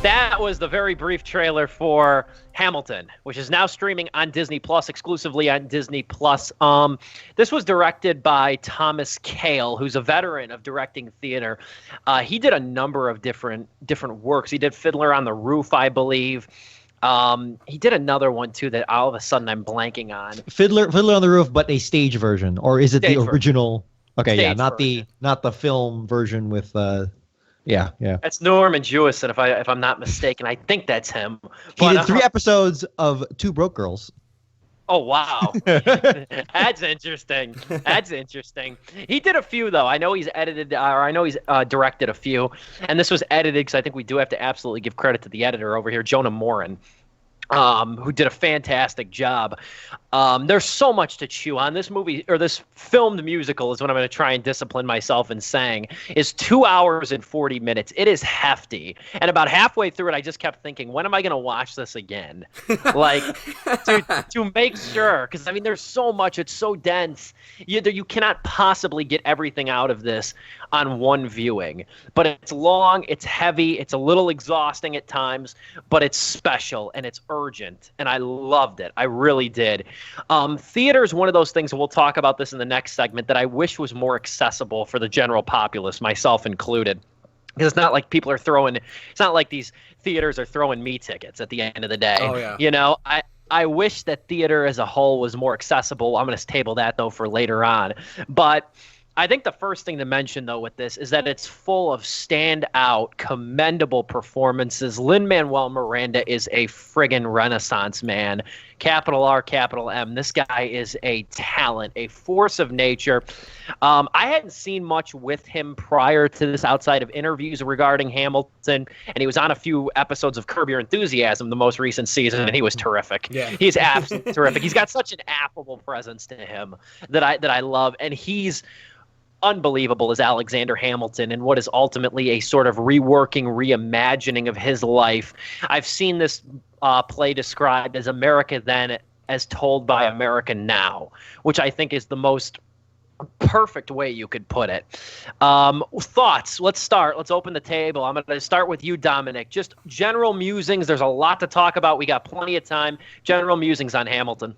That was the very brief trailer for Hamilton, which is now streaming on Disney Plus, exclusively on Disney Plus. This was directed by Thomas Kail, who's a veteran of directing theater. He did a number of different works. He did Fiddler on the Roof, I believe. He did another one too that all of a sudden I'm blanking on. Fiddler on the Roof, but a stage version, or is it the original? Okay, Stage yeah, not version. the film version with yeah. That's Norman Jewison, if I'm not mistaken. I think that's him. He did 3 episodes of Two Broke Girls. Oh, wow. That's interesting. He did a few, though. I know he's edited, or I know he's directed a few. And this was edited, because I think we do have to absolutely give credit to the editor over here, Jonah Morin, who did a fantastic job. There's so much to chew on. This movie, or this filmed musical, is what I'm going to try and discipline myself in saying, is 2 hours and 40 minutes. It is hefty. And about halfway through it, I just kept thinking, when am I going to watch this again? Like, to make sure. Because, I mean, there's so much. It's so dense. You cannot possibly get everything out of this on one viewing. But it's long, it's heavy, it's a little exhausting at times, but it's special and it's urgent. And I loved it. I really did. Theater is one of those things, and we'll talk about this in the next segment, that I wish was more accessible for the general populace, myself included. Because it's not like it's not like these theaters are throwing me tickets at the end of the day. Oh, yeah. You know, I wish that theater as a whole was more accessible. I'm going to table that, though, for later on. But I think the first thing to mention, though, with this is that it's full of standout, commendable performances. Lin-Manuel Miranda is a friggin' renaissance man. Capital R, capital M. This guy is a talent, a force of nature. I hadn't seen much with him prior to this outside of interviews regarding Hamilton, and he was on a few episodes of Curb Your Enthusiasm, the most recent season, and he was terrific. Yeah. He's absolutely terrific. He's got such an affable presence to him that I love, and he's unbelievable as Alexander Hamilton and what is ultimately a sort of reworking, reimagining of his life. I've seen this play described as America Then as told by America Now, which I think is the most perfect way you could put it. Thoughts? Let's start. Let's open the table. I'm going to start with you, Dominic. Just general musings. There's a lot to talk about. We got plenty of time. General musings on Hamilton.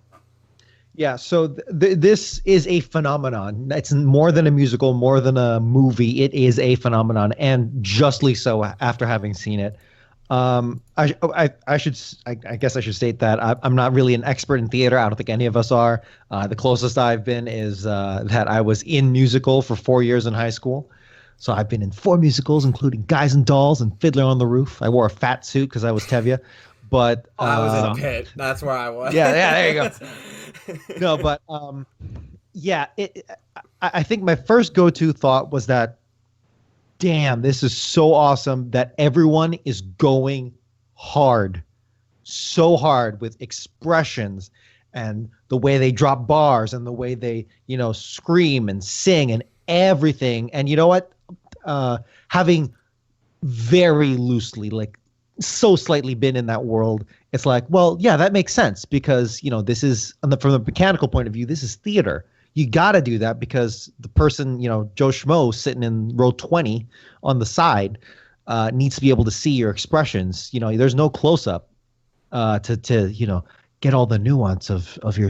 Yeah, so this is a phenomenon. It's more than a musical, more than a movie. It is a phenomenon, and justly so after having seen it. I guess I should state that I'm not really an expert in theater. I don't think any of us are. The closest I've been is that I was in musical for 4 years in high school. So I've been in 4 musicals, including Guys and Dolls and Fiddler on the Roof. I wore a fat suit because I was Tevye. But I was in a pit. That's where I was. Yeah, there you go. No, but yeah, I think my first go-to thought was that, damn, this is so awesome that everyone is going hard, so hard with expressions and the way they drop bars and the way they, scream and sing and everything. And you know what? Having very loosely, like, so slightly been in that world, it's like, well, yeah, that makes sense because, this is from the mechanical point of view, this is theater. You got to do that because the person, Joe Schmo sitting in row 20 on the side needs to be able to see your expressions. There's no close up to get all the nuance of your,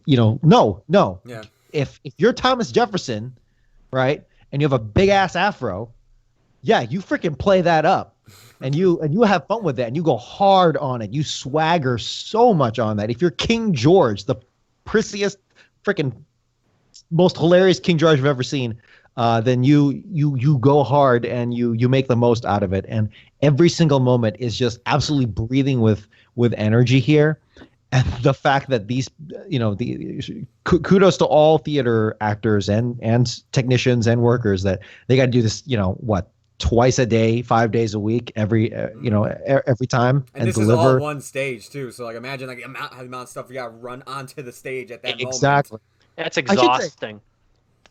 no. Yeah. If you're Thomas Jefferson, right, and you have a big ass afro, yeah, you freaking play that up. And you have fun with that, and you go hard on it. You swagger so much on that. If you're King George, the prissiest, freaking most hilarious King George I've ever seen, then you go hard and you make the most out of it. And every single moment is just absolutely breathing with energy here. And the fact that these, kudos to all theater actors and technicians and workers that they got to do this, twice a day, 5 days a week, every time, and this deliver. is all one stage too. So like, imagine like the amount of stuff you got to run onto the stage at that moment. Exactly. That's exhausting.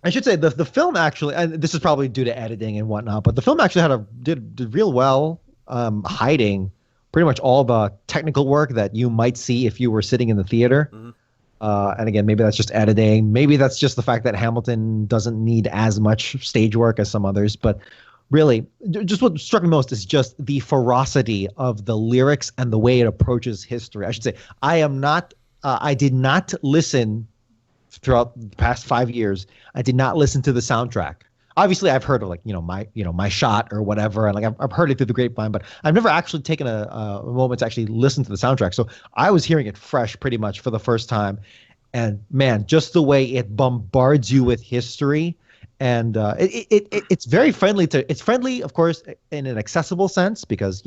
I should say the film actually, and this is probably due to editing and whatnot, but the film actually did real well hiding pretty much all the technical work that you might see if you were sitting in the theater. Mm-hmm. And again, maybe that's just editing. Maybe that's just the fact that Hamilton doesn't need as much stage work as some others, but really, just what struck me most is just the ferocity of the lyrics and the way it approaches history. I should say, I did not listen throughout the past 5 years. I did not listen to the soundtrack. Obviously, I've heard of my shot or whatever, and I've heard it through the grapevine, but I've never actually taken a moment to actually listen to the soundtrack. So I was hearing it fresh, pretty much for the first time, and man, just the way it bombards you with history, and it's very friendly it's friendly, of course, in an accessible sense, because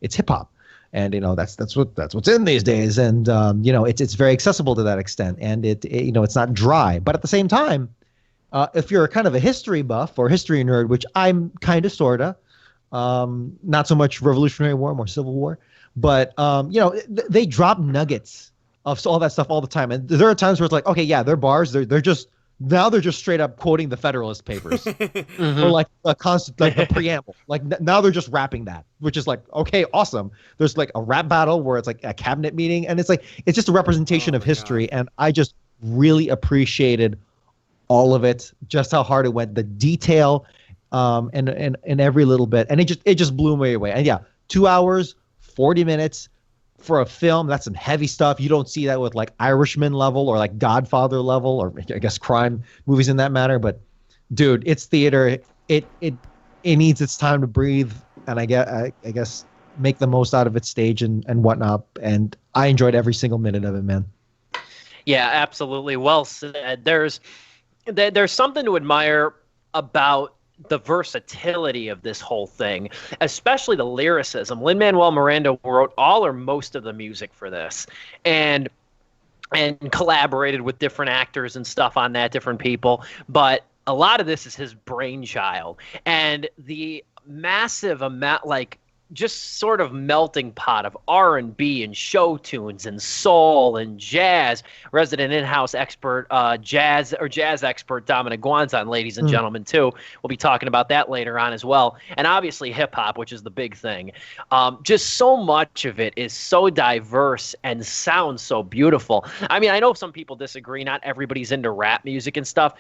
it's hip hop, and that's what's in these days, and it's very accessible to that extent, and it's not dry, but at the same time. If you're kind of a history buff or history nerd, which I'm kind of, sort of, not so much Revolutionary War, more Civil War, but, they drop nuggets of all that stuff all the time. And there are times where it's like, okay, yeah, they're bars. They're just straight up quoting the Federalist Papers or like the preamble. Like now they're just rapping that, which is like, okay, awesome. There's like a rap battle where it's like a cabinet meeting, and it's just a representation of history. God. And I just really appreciated all of it, just how hard it went, the detail, and every little bit, and it just blew me away. And yeah, 2 hours, 40 minutes for a film. That's some heavy stuff. You don't see that with like Irishman level or like Godfather level, or I guess crime movies in that matter. But dude, it's theater. It needs its time to breathe, and I guess make the most out of its stage and whatnot. And I enjoyed every single minute of it, man. Yeah, absolutely. Well said. There's something to admire about the versatility of this whole thing, especially the lyricism. Lin-Manuel Miranda wrote all or most of the music for this, and collaborated with different actors and stuff on that, different people. But a lot of this is his brainchild, and the massive amount, just sort of melting pot of R&B and show tunes and soul and jazz. Resident in-house expert, jazz expert Dominic Guanzon, ladies and gentlemen, too. We'll be talking about that later on as well. And obviously hip-hop, which is the big thing. Just so much of it is so diverse and sounds so beautiful. I mean, I know some people disagree. Not everybody's into rap music and stuff.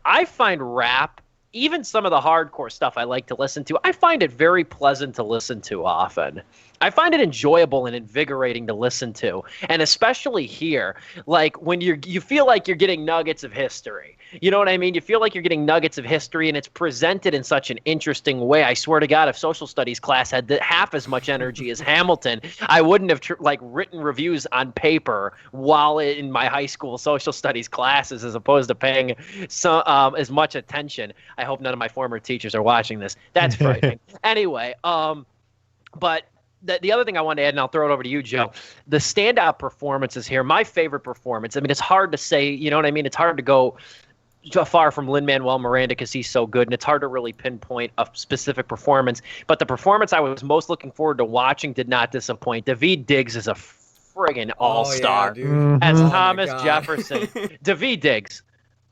I find rap, even some of the hardcore stuff I like to listen to, I find it very pleasant to listen to often. I find it enjoyable and invigorating to listen to. And especially here, like when you feel like you're getting nuggets of history. You know what I mean? You feel like you're getting nuggets of history, and it's presented in such an interesting way. I swear to God, if social studies class had half as much energy as Hamilton, I wouldn't have written reviews on paper while in my high school social studies classes, as opposed to paying as much attention. I hope none of my former teachers are watching this. That's frightening. Anyway, but the other thing I wanted to add, and I'll throw it over to you, Joe, the standout performances here, my favorite performance. I mean, it's hard to say, you know what I mean? It's hard to go far from Lin-Manuel Miranda because he's so good, and it's hard to really pinpoint a specific performance. But the performance I was most looking forward to watching did not disappoint. Daveed Diggs is a friggin' all-star. As Thomas Jefferson. Daveed Diggs,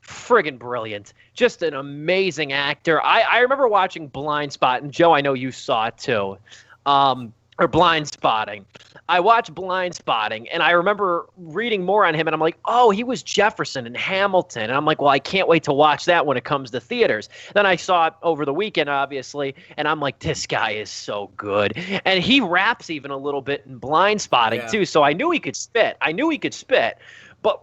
friggin' brilliant. Just an amazing actor. I remember watching Blind Spot, and Joe, I know you saw it too. Or Blind Spotting. I watched Blind Spotting, and I remember reading more on him, and I'm like, oh, he was Jefferson in Hamilton. And I'm like, well, I can't wait to watch that when it comes to theaters. Then I saw it over the weekend, obviously, and I'm like, this guy is so good. And he raps even a little bit in Blind Spotting, too, so I knew he could spit. But,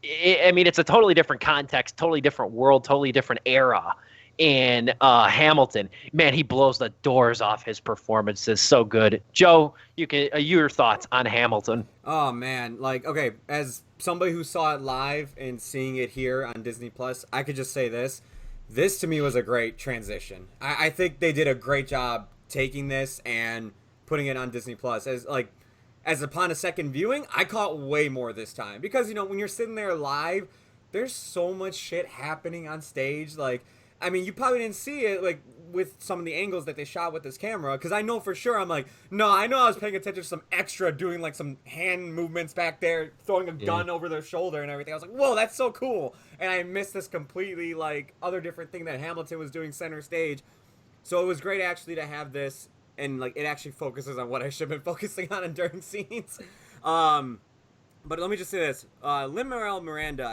it's a totally different context, totally different world, totally different era. In Hamilton, man, he blows the doors off his performances. So good. Joe, your thoughts on Hamilton? Oh man, okay, as somebody who saw it live and seeing it here on Disney Plus, I could just say this to me was a great transition. I think they did a great job taking this and putting it on Disney Plus. As upon a second viewing, I caught way more this time, because when you're sitting there live, there's so much shit happening on stage. You probably didn't see it, with some of the angles that they shot with this camera, because I know for sure, I was paying attention to some extra doing, some hand movements back there, throwing a gun over their shoulder and everything. I was like, whoa, that's so cool. And I missed this completely, other different thing that Hamilton was doing center stage. So it was great, actually, to have this, and, it actually focuses on what I should have been focusing on during scenes. But let me just say this. Lin-Manuel Miranda,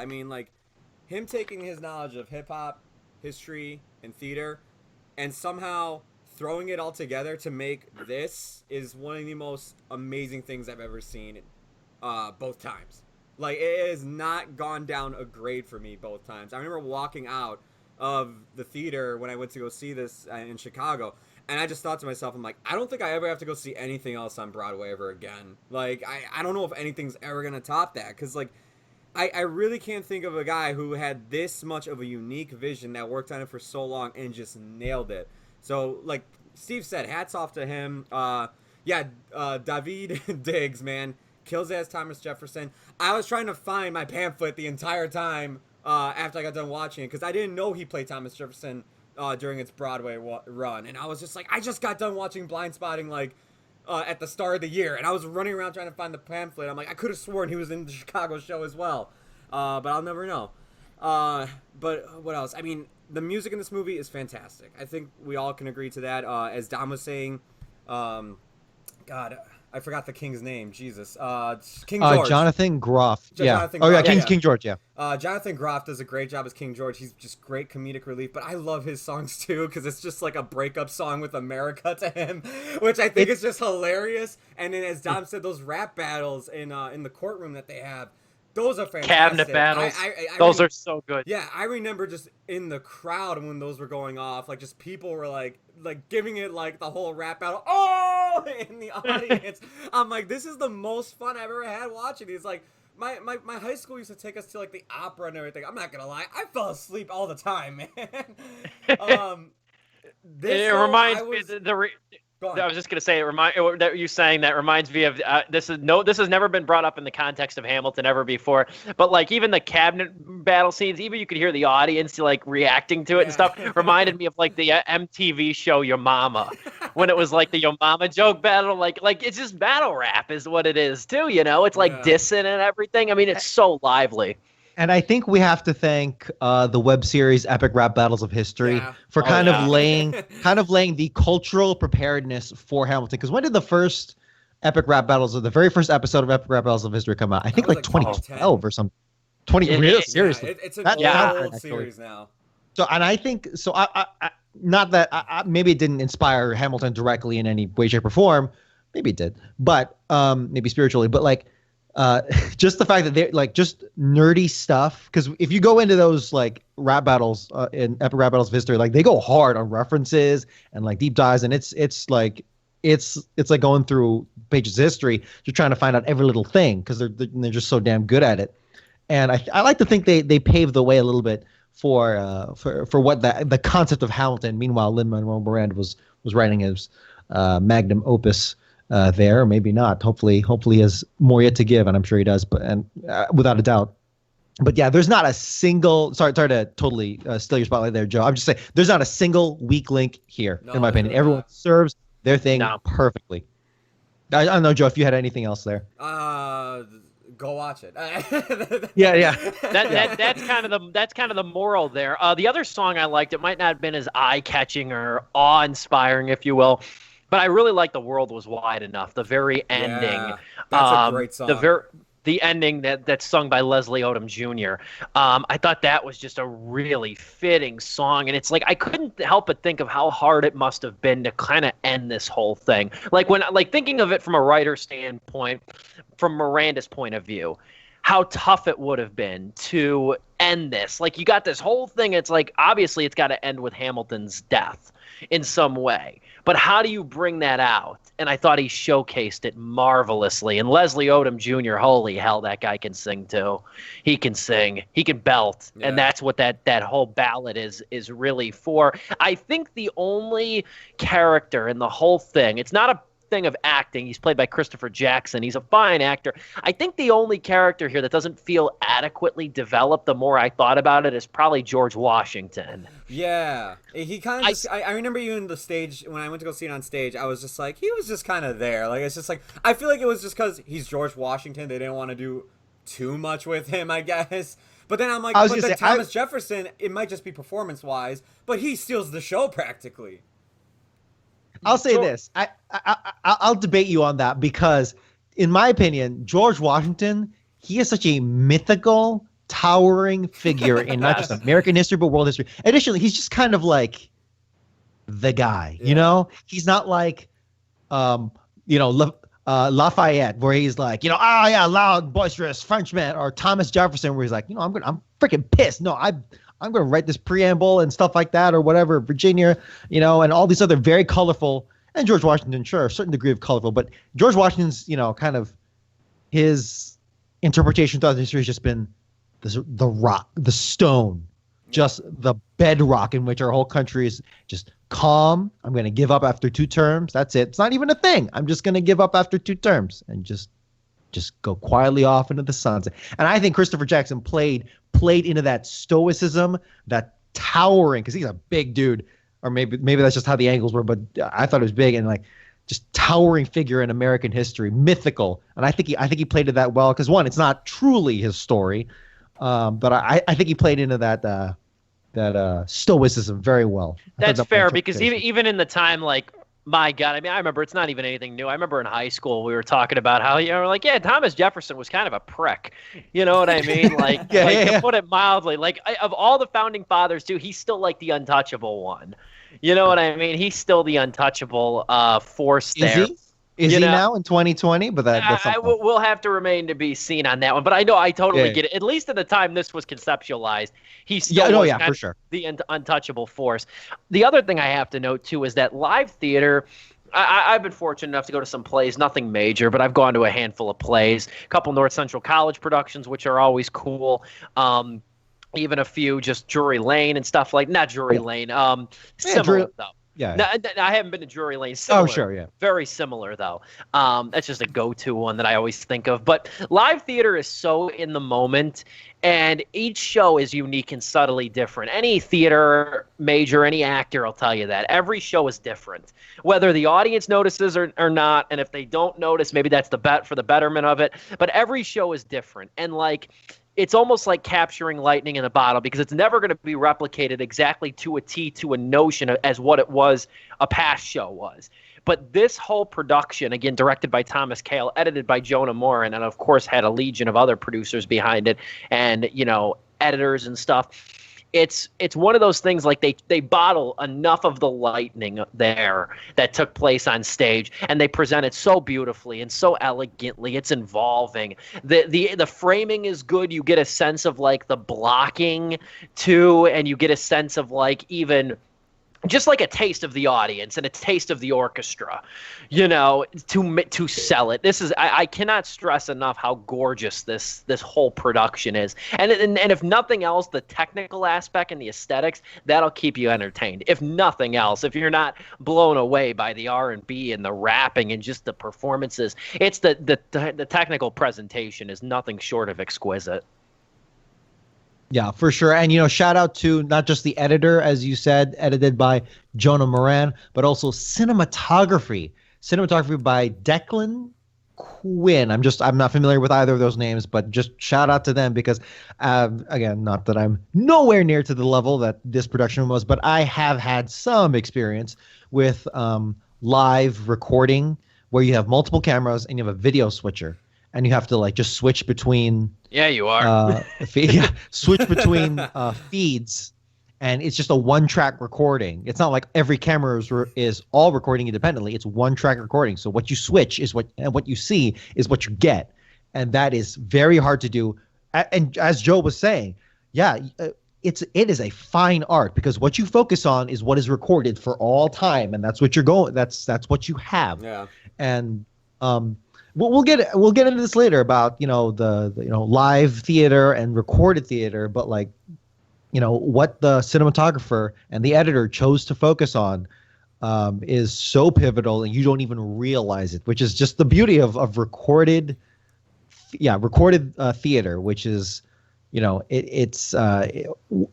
him taking his knowledge of hip-hop, history, and theater, and somehow throwing it all together to make this is one of the most amazing things I've ever seen, both times. Like, it has not gone down a grade for me both times. I remember walking out of the theater when I went to go see this in Chicago, and I just thought to myself, I'm like, I don't think I ever have to go see anything else on Broadway ever again. Like, I don't know if anything's ever going to top that, because, like, I really can't think of a guy who had this much of a unique vision that worked on it for so long and just nailed it. So, like Steve said, hats off to him. David Diggs, man, kills as Thomas Jefferson. I was trying to find my pamphlet the entire time after I got done watching it, because I didn't know he played Thomas Jefferson during its Broadway run. And I was just like, I just got done watching Blind Spotting, like, at the start of the year, and I was running around trying to find the pamphlet. I'm like, I could have sworn he was in the Chicago show as well, but I'll never know. But what else? I mean, the music in this movie is fantastic. I think we all can agree to that. As Dom was saying, God, I forgot the king's name. Jesus, King George. Jonathan Groff. Jonathan Groff. Groff. King George. Yeah. Jonathan Groff does a great job as King George. He's just great comedic relief. But I love his songs too, because it's just like a breakup song with America to him, which I think is just hilarious. And then, as Dom said, those rap battles in the courtroom that they have, those are fantastic. Cabinet battles. Those are so good. Yeah, I remember just in the crowd when those were going off, like, just people were like giving it like the whole rap battle. Oh, in the audience. I'm like, this is the most fun I've ever had watching these. Like, my high school used to take us to like the opera and everything. I'm not gonna lie, I fell asleep all the time, man. It reminds me I was just gonna say, that you saying that reminds me of this has never been brought up in the context of Hamilton ever before, but like even the cabinet battle scenes, even you could hear the audience like reacting to it and stuff. Reminded me of like the MTV show Your Mama, when it was like the Your Mama joke battle. Like it's just battle rap is what it is too. You know, it's like dissing and everything. I mean, it's so lively. And I think we have to thank the web series Epic Rap Battles of History for kind of laying the cultural preparedness for Hamilton. Because when did the first Epic Rap Battles, or the very first episode of Epic Rap Battles of History come out? I think like 2012 or something. Seriously. It's an old series now. So, and I think so. I not that maybe it didn't inspire Hamilton directly in any way, shape, or form. Maybe it did, but maybe spiritually. But like. Just the fact that they're like just nerdy stuff, because if you go into those like rap battles in Epic Rap Battles of History, like they go hard on references and like deep dives, and it's like going through pages of history, just trying to find out every little thing, because they're just so damn good at it. And I like to think they paved the way a little bit for what the concept of Hamilton. Meanwhile, Lin-Manuel Miranda was writing his magnum opus. There, maybe not. Hopefully he has more yet to give, and I'm sure he does. But without a doubt. But yeah, there's not a single. Sorry to totally steal your spotlight there, Joe. I'm just saying there's not a single weak link here, in my opinion. Everyone serves their thing perfectly. I don't know, Joe, if you had anything else there. Go watch it. Yeah. That's kind of the moral there. The other song I liked, it might not have been as eye-catching or awe-inspiring, if you will. But I really like The World Was Wide Enough. The very ending. Yeah, that's a great song. The ending that's sung by Leslie Odom Jr. I thought that was just a really fitting song. And it's like I couldn't help but think of how hard it must have been to kind of end this whole thing. Like thinking of it from a writer's standpoint, from Miranda's point of view, how tough it would have been to end this. Like you got this whole thing. It's like obviously it's got to end with Hamilton's death in some way. But how do you bring that out? And I thought he showcased it marvelously. And Leslie Odom Jr., holy hell, that guy can sing too. He can sing. He can belt. Yeah. And that's what that whole ballad is really for. I think the only character in the whole thing, it's not a thing of acting. He's played by Christopher Jackson. He's a fine actor. I think the only character here that doesn't feel adequately developed, the more I thought about it, is probably George Washington. Yeah. He kind of I remember you in the stage, when I went to go see it on stage, I was just like, he was just kind of there. Like, it's just like, I feel like it was just because he's George Washington. They didn't want to do too much with him, I guess. But then I'm like, Thomas Jefferson, it might just be performance-wise, but he steals the show practically. I'll say this. I'll debate you on that, because in my opinion, George Washington, he is such a mythical, towering figure in not just American history, but world history. Additionally, he's just kind of like the guy. Yeah. You know, he's not like, Lafayette, where he's like, loud, boisterous Frenchman, or Thomas Jefferson, where he's like, I'm freaking pissed. No, I'm going to write this preamble and stuff like that, or whatever. Virginia, and all these other very colorful, and George Washington, sure, a certain degree of colorful, but George Washington's, kind of his interpretation throughout history has just been the rock, the stone, just the bedrock in which our whole country is just calm. I'm going to give up after 2 terms. That's it. It's not even a thing. I'm just going to give up after 2 terms and just go quietly off into the sunset. And I think Christopher Jackson played into that stoicism, that towering, because he's a big dude, or maybe that's just how the angles were, but I thought it was big and like just towering figure in American history, mythical. And I think he played it that well because, one, it's not truly his story, but I think he played into that stoicism very well. That's fair, because even in the time, like, my God, I mean, I remember it's not even anything new. I remember in high school we were talking about how, Thomas Jefferson was kind of a prick. You know what I mean? Like, to put it mildly, like, of all the founding fathers too, he's still like the untouchable one. You know what I mean? He's still the untouchable force there. Is he now in 2020? But that's we'll have to remain to be seen on that one. But I know I totally get it. At least at the time this was conceptualized, he's still for sure, the untouchable force. The other thing I have to note too is that live theater. I've been fortunate enough to go to some plays, nothing major, but I've gone to a handful of plays, a couple North Central College productions, which are always cool. Even a few just Drury Lane and stuff like not Drury Lane. Similar though. Yeah. No, I haven't been to Drury Lane. Similar, sure, yeah. Very similar, though. That's just a go-to one that I always think of. But live theater is so in the moment, and each show is unique and subtly different. Any theater major, any actor will tell you that. Every show is different, whether the audience notices or not. And if they don't notice, maybe that's for the betterment of it. But every show is different. And, like, it's almost like capturing lightning in a bottle, because it's never going to be replicated exactly to a T, to a notion as what it was a past show was. But this whole production, again, directed by Thomas Kail, edited by Jonah Morin, and of course had a legion of other producers behind it and, editors and stuff. It's one of those things, like they bottle enough of the lightning there that took place on stage, and they present it so beautifully and so elegantly. It's involving. The framing is good. You get a sense of like the blocking too, and you get a sense of like even just like a taste of the audience and a taste of the orchestra, to sell it. This is I cannot stress enough how gorgeous this whole production is. And if nothing else, the technical aspect and the aesthetics, that'll keep you entertained. If nothing else, if you're not blown away by the R&B and the rapping and just the performances, it's the technical presentation is nothing short of exquisite. Yeah, for sure. And, shout out to not just the editor, as you said, edited by Jonah Moran, but also cinematography by Declan Quinn. I'm not familiar with either of those names, but just shout out to them because, again, not that I'm nowhere near to the level that this production was, but I have had some experience with live recording where you have multiple cameras and you have a video switcher. And you have to like just switch between. Yeah, you are. Switch between feeds, and it's just a one-track recording. It's not like every camera is all recording independently. It's one-track recording. So what you switch is what you see is what you get, and that is very hard to do. And as Joe was saying, it is a fine art because what you focus on is what is recorded for all time, and that's what you're going. That's what you have. Yeah. And we'll get into this later about the live theater and recorded theater, but like what the cinematographer and the editor chose to focus on is so pivotal, and you don't even realize it, which is just the beauty of recorded theater, which is it's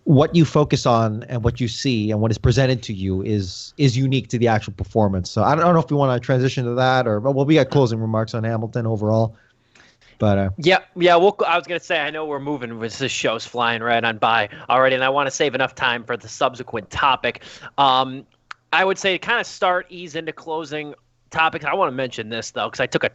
what you focus on and what you see and what is presented to you is unique to the actual performance. So I don't know if we want to transition to that we got closing remarks on Hamilton overall. But I was gonna say, I know we're moving with this show's flying right on by already, and I want to save enough time for the subsequent topic. I would say kind of ease into closing topics. I want to mention this though, because I took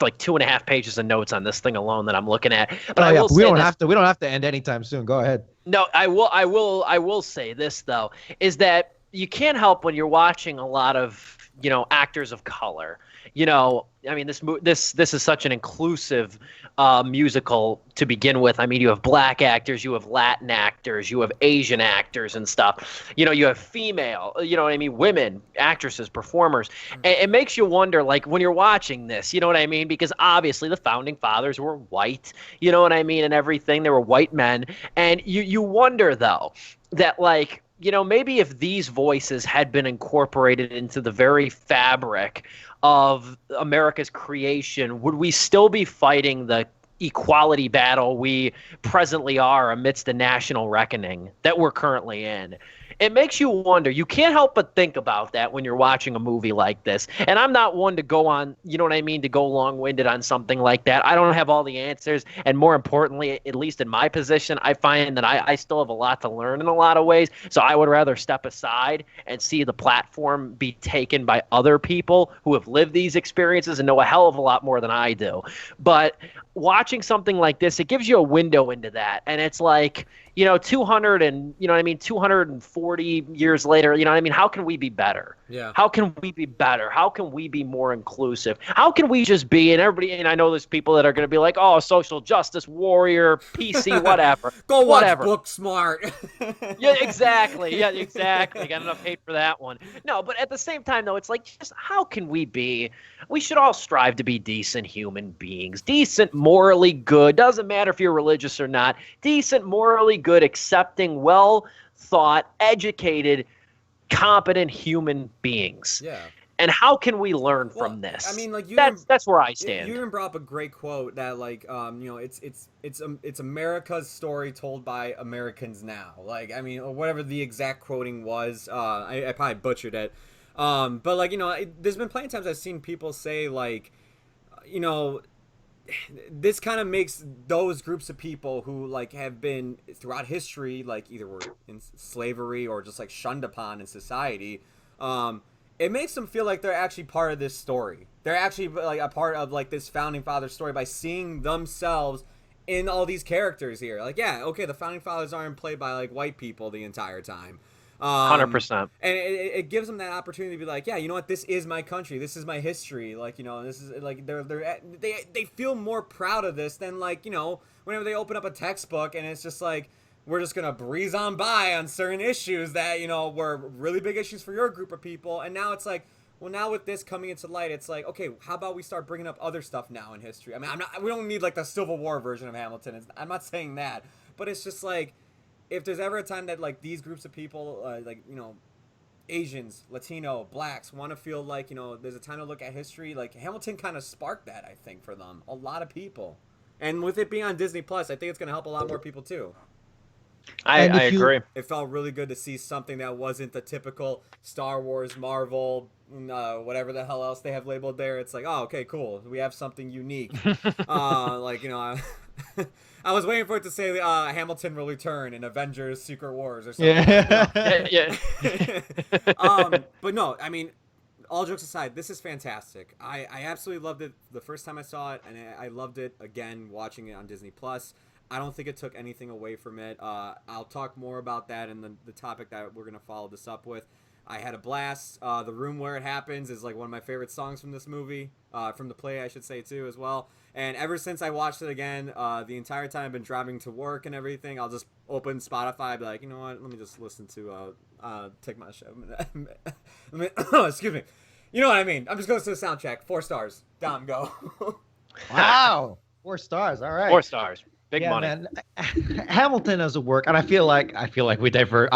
like 2.5 pages of notes on this thing alone that I'm looking at. But we don't have to end anytime soon. Go ahead. No, I will say this though, is that you can't help when you're watching a lot of, actors of color. I mean, this is such an inclusive musical to begin with. I mean, you have black actors, you have Latin actors, you have Asian actors and stuff. You have female, what I mean, women, actresses, performers. And it makes you wonder, like, when you're watching this, you know what I mean? Because obviously the founding fathers were white, you know what I mean, and everything. They were white men. And you wonder, though, that, like, maybe if these voices had been incorporated into the very fabric of America's creation, would we still be fighting the equality battle we presently are amidst the national reckoning that we're currently in? It makes you wonder. You can't help but think about that when you're watching a movie like this. And I'm not one to go on, you know what I mean, to go long-winded on something like that. I don't have all the answers. And more importantly, at least in my position, I find that I still have a lot to learn in a lot of ways. So I would rather step aside and see the platform be taken by other people who have lived these experiences and know a hell of a lot more than I do. But watching something like this, it gives you a window into that. And it's like, 240 years later, how can we be better? Yeah. How can we be better? How can we be more inclusive? How can we just be, and everybody, and I know there's people that are going to be like, oh, social justice warrior, PC, whatever. Go watch whatever. Booksmart. Yeah, exactly. Yeah, exactly. Got enough hate for that one. No, but at the same time, though, it's like, just how can we should all strive to be decent human beings, decent, morally good. Doesn't matter if you're religious or not. Decent, morally good, accepting, well thought, educated, competent human beings. Yeah. And how can we learn from this? I mean, like, that's where I stand. You even brought up a great quote that, like, it's America's story told by Americans now. Like, I mean, or whatever the exact quoting was. I probably butchered it. But, like, there's been plenty of times I've seen people say, like, this kind of makes those groups of people who, like, have been throughout history, like, either were in slavery or just, like, shunned upon in society, it makes them feel like they're actually part of this story. They're actually, like, a part of, like, this founding father story by seeing themselves in all these characters here. Like, yeah, okay, the founding fathers aren't played by, like, white people the entire time. 100%. And it gives them that opportunity to be like, yeah, you know what, this is my country, this is my history, like, this is, like, they feel more proud of this than, like, whenever they open up a textbook and it's just like, we're just gonna breeze on by on certain issues that, were really big issues for your group of people, and now it's like, well, now with this coming into light, it's like, okay, how about we start bringing up other stuff now in history? I mean, we don't need, like, the Civil War version of Hamilton. I'm not saying that, but it's just like, if there's ever a time that, like, these groups of people, like, Asians, Latino, blacks, want to feel like, there's a time to look at history, like, Hamilton kind of sparked that, I think, for them. A lot of people. And with it being on Disney Plus, I think it's going to help a lot more people, too. I agree. It felt really good to see something that wasn't the typical Star Wars, Marvel, whatever the hell else they have labeled there. It's like, oh, okay, cool. We have something unique. Like, I was waiting for it to say Hamilton will return in Avengers Secret Wars or something. Yeah. But no, I mean, all jokes aside, this is fantastic. I absolutely loved it the first time I saw it, and I loved it again watching it on Disney Plus. I don't think it took anything away from it. I'll talk more about that in the topic that we're going to follow this up with. I had a blast. The Room Where It Happens is, like, one of my favorite songs from this movie, from the play, I should say, too, as well. And ever since I watched it again, the entire time I've been driving to work and everything, I'll just open Spotify, be like, you know what, let me just listen to Take My Show. Excuse me. You know what I mean. I'm just going to the soundtrack. 4 stars. Dom, go. Wow. 4 stars. All right. 4 stars. Big money. Man. Hamilton as a work, and I feel like we derailed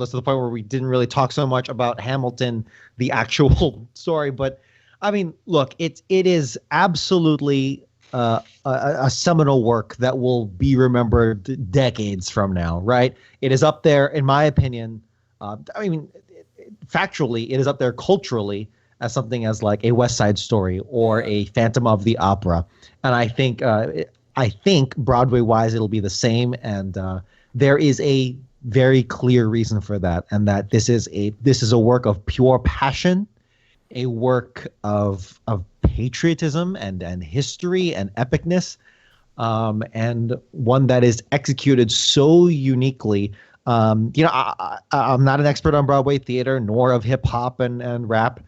us to the point where we didn't really talk so much about Hamilton, the actual story. But I mean, look, it is absolutely a seminal work that will be remembered decades from now, right? It is up there, in my opinion. I mean, factually, it is up there culturally as something as like a West Side Story or a Phantom of the Opera, and I think Broadway-wise it'll be the same, and there is a very clear reason for that, and that this is a work of pure passion, a work of patriotism and history and epicness, and one that is executed so uniquely. I'm not an expert on Broadway theater, nor of hip hop and rap,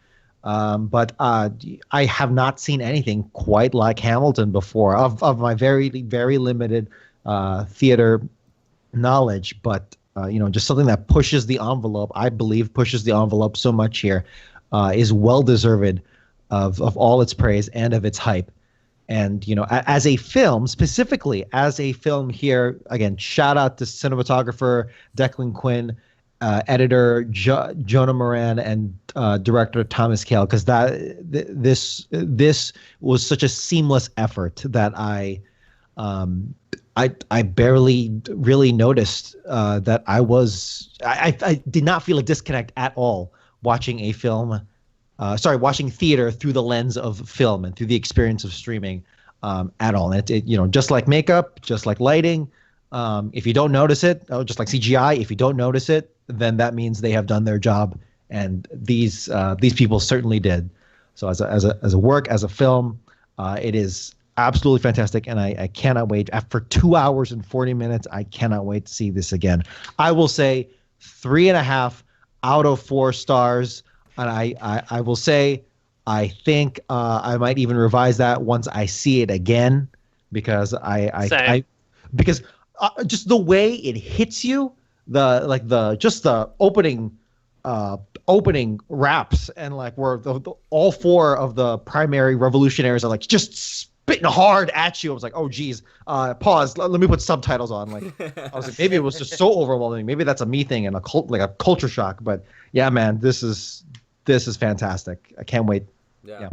but I have not seen anything quite like Hamilton before. Of my very very limited theater knowledge, but just something that pushes the envelope. I believe pushes the envelope so much here, is well deserved of all its praise and of its hype. And, as a film, specifically as a film here, again, shout out to cinematographer Declan Quinn, editor Jonah Moran, and director Thomas Kail, because this was such a seamless effort that I barely really noticed that I did not feel a disconnect at all watching a film. Watching theater through the lens of film and through the experience of streaming at all. And it just like makeup, just like lighting, if you don't notice it, just like CGI, if you don't notice it, then that means they have done their job. And these people certainly did. So as a work, as a film, it is absolutely fantastic. And I cannot wait. After 2 hours and 40 minutes, I cannot wait to see this again. I will say 3.5 out of 4 stars. And I will say, I think I might even revise that once I see it again, because because just the way it hits you, the opening raps, and like where all 4 of the primary revolutionaries are like just spitting hard at you. I was like, oh geez, pause. Let me put subtitles on. Like I was like, maybe it was just so overwhelming. Maybe that's a me thing and a culture shock. But yeah, man, this is fantastic. I can't wait. Yeah.